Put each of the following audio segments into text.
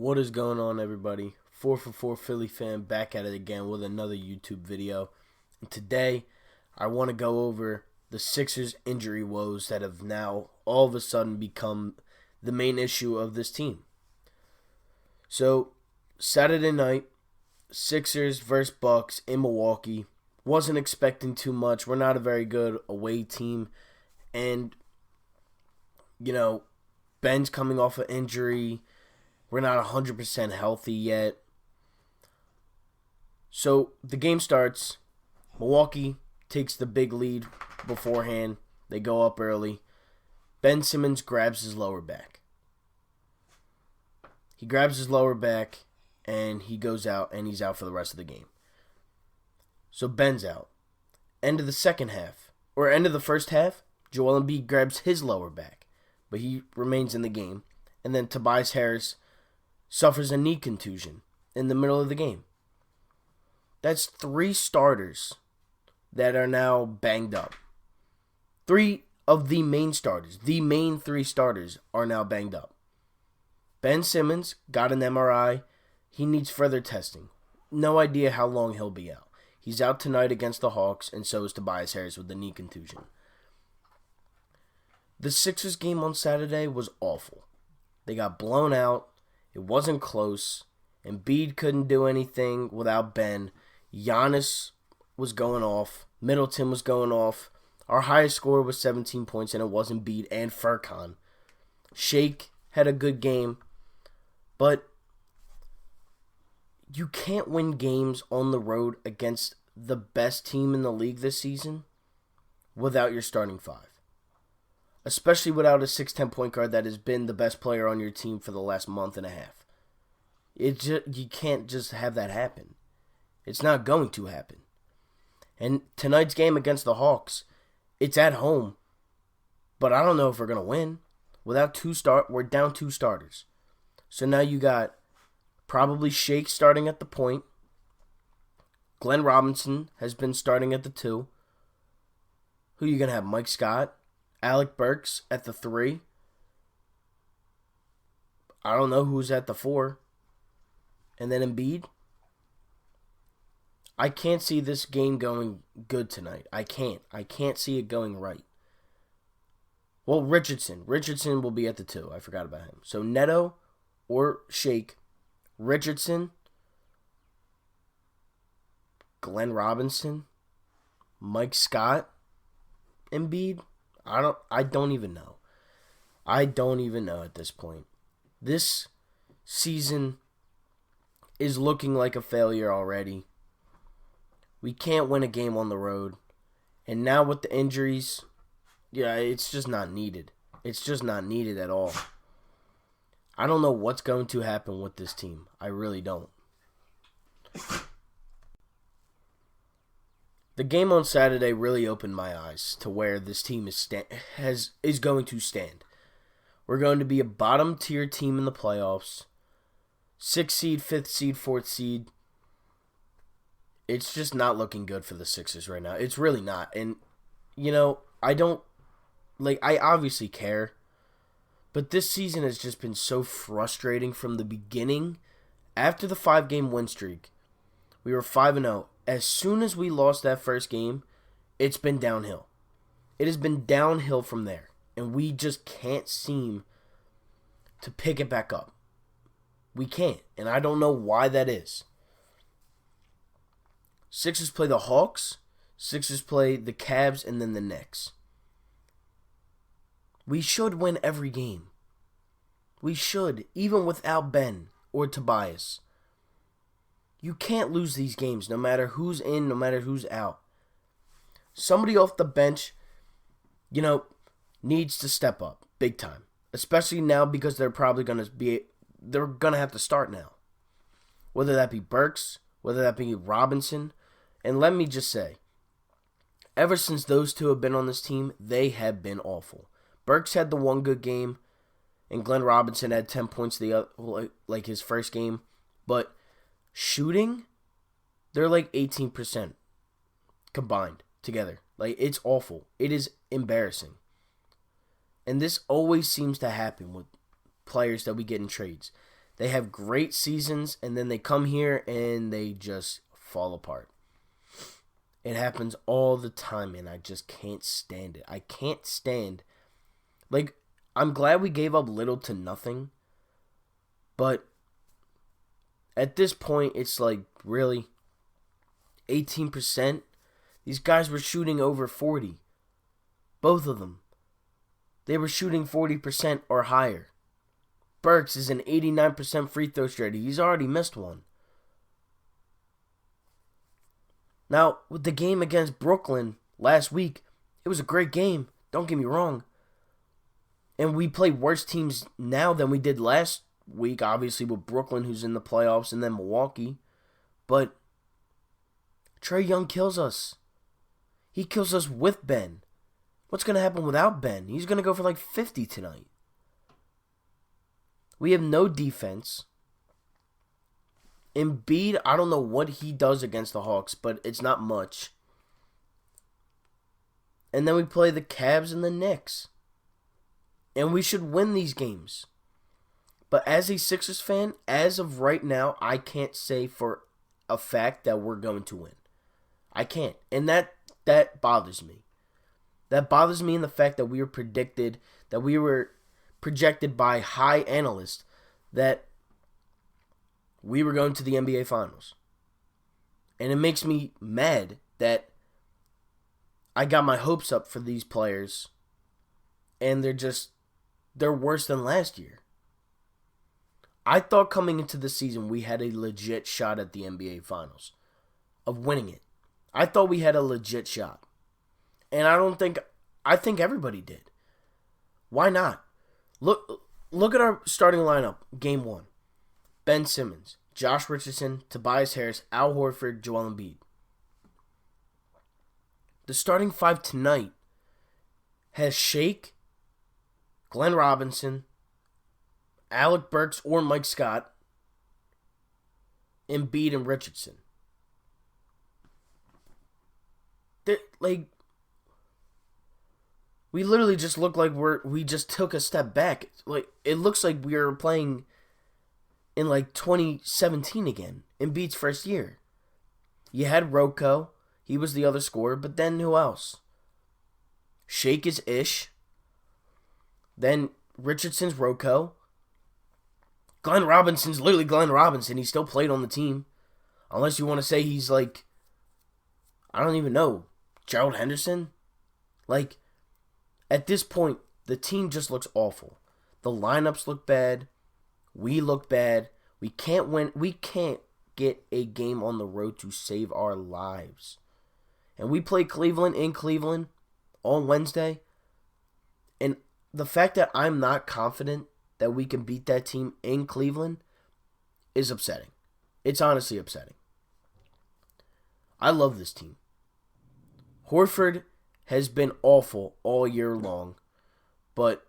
What is going on, everybody? 4 for 4 Philly fan back at it again with another YouTube video. And today, I want to go over the Sixers injury woes that have now all of a sudden become the main issue of this team. So, Saturday night, Sixers versus Bucks in Milwaukee. Wasn't expecting too much. We're not a very good away team. And, Ben's coming off an injury. We're not 100% healthy yet. So the game starts. Milwaukee takes the big lead beforehand. They go up early. Ben Simmons grabs his lower back. He grabs his lower back and he goes out and he's out for the rest of the game. So Ben's out. End of the second half, or end of the first half, Joel Embiid grabs his lower back, but he remains in the game. And then Tobias Harris suffers a knee contusion in the middle of the game. That's 3 starters that are now banged up. 3 of the main starters, the main 3 starters, are now banged up. Ben Simmons got an MRI. He needs further testing. No idea how long he'll be out. He's out tonight against the Hawks, and so is Tobias Harris with the knee contusion. The Sixers game on Saturday was awful. They got blown out. It wasn't close. Embiid couldn't do anything without Ben. Giannis was going off. Middleton was going off. Our highest score was 17 points, and it was Embiid and Furkan. Shake had a good game. But you can't win games on the road against the best team in the league this season without your starting 5. Especially without a 6'10" point guard that has been the best player on your team for the last month and a half. You can't just have that happen. It's not going to happen. And tonight's game against the Hawks, it's at home, but I don't know if we're going to win. We're down 2 starters. So now you got probably Shake starting at the point. Glenn Robinson has been starting at the 2. Who are you going to have? Mike Scott? Alec Burks at the 3. I don't know who's at the 4. And then Embiid. I can't see this game going good tonight. I can't see it going right. Well, Richardson. Richardson will be at the 2. I forgot about him. So Neto or Shake, Richardson, Glenn Robinson, Mike Scott, Embiid. I don't even know. I don't even know at this point. This season is looking like a failure already. We can't win a game on the road. And now with the injuries, it's just not needed. It's just not needed at all. I don't know what's going to happen with this team. I really don't. The game on Saturday really opened my eyes to where this team is going to stand. We're going to be a bottom tier team in the playoffs. 6th seed, 5th seed, 4th seed. It's just not looking good for the Sixers right now. It's really not. And, I obviously care. But this season has just been so frustrating from the beginning. After the 5-game win streak, we were 5-0. As soon as we lost that first game, it's been downhill. It has been downhill from there. And we just can't seem to pick it back up. We can't. And I don't know why that is. Sixers play the Hawks. Sixers play the Cavs and then the Knicks. We should win every game. We should, even without Ben or Tobias. You can't lose these games no matter who's in, no matter who's out. Somebody off the bench, needs to step up big time. Especially now because they're probably going to have to start now. Whether that be Burks, whether that be Robinson. And let me just say, ever since those 2 have been on this team, they have been awful. Burks had the 1 good game, and Glenn Robinson had 10 points his first game. But shooting, they're 18% combined together. It's awful. It is embarrassing. And this always seems to happen with players that we get in trades. They have great seasons, and then they come here and they just fall apart. It happens all the time, and I just can't stand it. I can't stand. Like, I'm glad we gave up little to nothing, but at this point, it's like, really? 18%? These guys were shooting over 40. Both of them. They were shooting 40% or higher. Burks is an 89% free throw shooter. He's already missed one. Now, with the game against Brooklyn last week, it was a great game. Don't get me wrong. And we play worse teams now than we did last week, obviously, with Brooklyn, who's in the playoffs, and then Milwaukee. But Trae Young kills us. He kills us with Ben. What's going to happen without Ben? He's going to go for like 50 tonight. We have no defense. Embiid, I don't know what he does against the Hawks, but it's not much. And then we play the Cavs and the Knicks. And we should win these games. But as a Sixers fan, as of right now, I can't say for a fact that we're going to win. I can't. And that bothers me. That bothers me in the fact that we were projected by high analysts that we were going to the NBA Finals. And it makes me mad that I got my hopes up for these players and they're worse than last year. I thought coming into the season we had a legit shot at the NBA Finals of winning it. I thought we had a legit shot. And I think everybody did. Why not? Look at our starting lineup, game 1. Ben Simmons, Josh Richardson, Tobias Harris, Al Horford, Joel Embiid. The starting 5 tonight has Shake, Glenn Robinson, Alec Burks or Mike Scott, Embiid and Richardson. We literally just look like we just took a step back. Like, it looks like we are playing in like 2017 again, Embiid's first year. You had Rocco, he was the other scorer, but then who else? Shake is Ish. Then Richardson's Rocco. Glenn Robinson's literally Glenn Robinson. He still played on the team. Unless you want to say he's like, I don't even know, Gerald Henderson? Like, at this point, the team just looks awful. The lineups look bad. We look bad. We can't win. We can't get a game on the road to save our lives. And we play Cleveland in Cleveland on Wednesday. And the fact that I'm not confident that we can beat that team in Cleveland is upsetting. It's honestly upsetting. I love this team. Horford has been awful all year long, but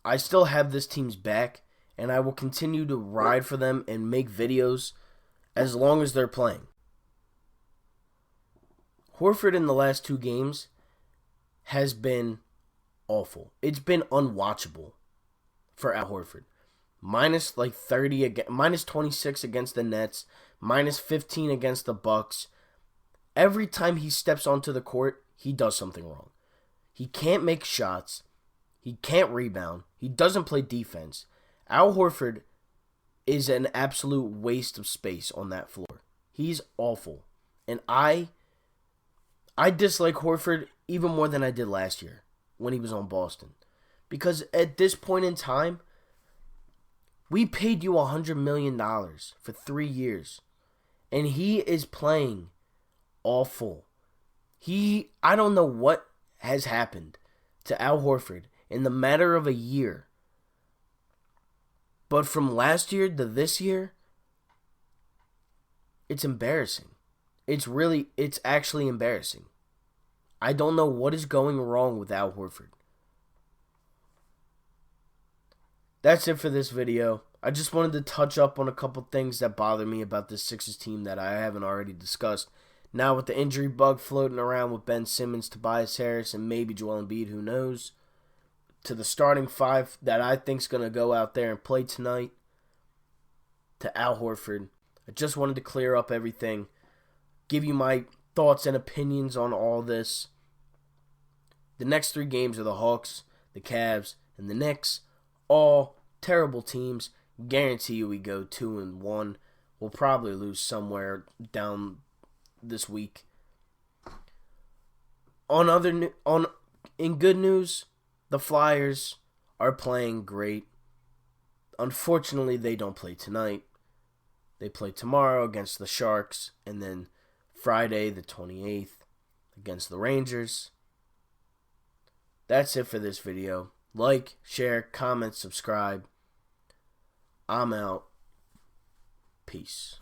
I still have this team's back, and I will continue to ride for them and make videos as long as they're playing. Horford in the last 2 games has been awful. It's been unwatchable for Al Horford. Minus like 30 again, minus 26 against the Nets, minus 15 against the Bucks. Every time he steps onto the court, he does something wrong. He can't make shots. He can't rebound. He doesn't play defense. Al Horford is an absolute waste of space on that floor. He's awful. And I dislike Horford even more than I did last year when he was on Boston. Because at this point in time, we paid you $100 million for 3 years. And he is playing awful. I don't know what has happened to Al Horford in the matter of a year. But from last year to this year, it's embarrassing. It's actually embarrassing. I don't know what is going wrong with Al Horford. That's it for this video. I just wanted to touch up on a couple things that bother me about this Sixers team that I haven't already discussed. Now with the injury bug floating around with Ben Simmons, Tobias Harris, and maybe Joel Embiid, who knows, to the starting 5 that I think is going to go out there and play tonight, to Al Horford. I just wanted to clear up everything, give you my thoughts and opinions on all this. The next 3 games are the Hawks, the Cavs, and the Knicks. All terrible teams. Guarantee you we go 2-1. We'll probably lose somewhere down this week. In good news, the Flyers are playing great. Unfortunately, they don't play tonight. They play tomorrow against the Sharks, and then Friday the 28th against the Rangers. That's it for this video. Like, share, comment, subscribe. I'm out. Peace.